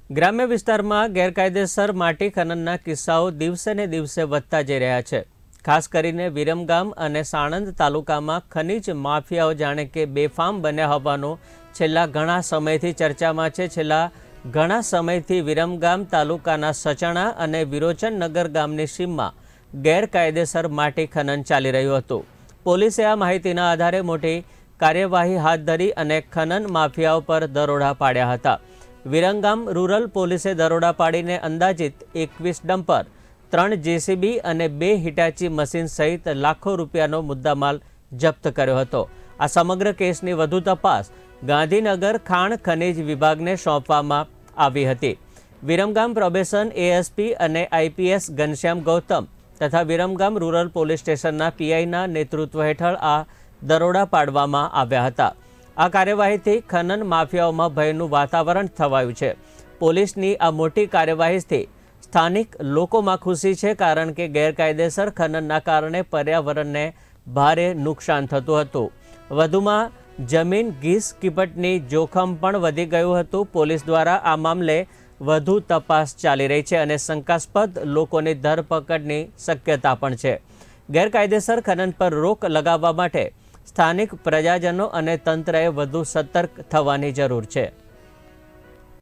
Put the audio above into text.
ગ્રામ્ય વિસ્તારમાં ગેરકાયદેસર માટી ખનનના કિસ્સાઓ દિવસે ને દિવસે વધતા જઈ રહ્યા છે। ખાસ કરીને વિરમગામ અને સાણંદ તાલુકામાં ખનીજ માફિયાઓ જાણે કે બેફામ બન્યા હોવાનું છેલ્લા ઘણા સમયથી ચર્ચામાં છે। છેલ્લા ઘણા સમયથી વિરમગામ તાલુકાના સચણા અને વિરોચનનગર ગામની સીમમાં ગેરકાયદેસર માટી ખનન ચાલી રહ્યું હતું। પોલીસે આ માહિતીના આધારે મોટી કાર્યવાહી હાથ ધરી અને ખનન માફિયાઓ પર દરોડા પાડ્યા હતા। વિરમગામ રૂરલ પોલીસે દરોડા પાડીને અંદાજિત 21 ડમ્પર, 3 જેસીબી અને 2 હિટાચી મશીન સહિત લાખો રૂપિયાનો મુદ્દામાલ જપ્ત કર્યો હતો। આ સમગ્ર કેસની વધુ તપાસ ગાંધીનગર ખાણ ખનીજ વિભાગને સોંપવામાં આવી હતી। વિરમગામ પ્રોબેશન એએસપી અને આઈપીએસ ઘનશ્યામ ગૌતમ તથા વિરમગામ રૂરલ પોલીસ સ્ટેશનના પીઆઈના નેતૃત્વ હેઠળ આ દરોડા પાડવામાં આવ્યા હતા। આ કાર્યવાહીથી ખનન માફિયાઓમાં ભયનું વાતાવરણ થવાયું છે। પોલીસની આ મોટી કાર્યવાહીથી સ્થાનિક લોકોમાં ખુશી છે, કારણ કે ગેરકાયદેસર ખનનના કારણે પર્યાવરણને ભારે નુકસાન થતું હતું। વધુમાં જમીન ઘીસ કીપટની જોખમ પણ વધી ગયું હતું। પોલીસ દ્વારા આ મામલે વધુ તપાસ ચાલી રહી છે અને શંકાસ્પદ લોકોની ધરપકડની શક્યતા પણ છે। ગેરકાયદેસર ખનન પર રોક લગાવવા માટે સ્થાનિક પ્રજાજનો અને તંત્રએ વધુ સતર્ક થવાની જરૂર છે।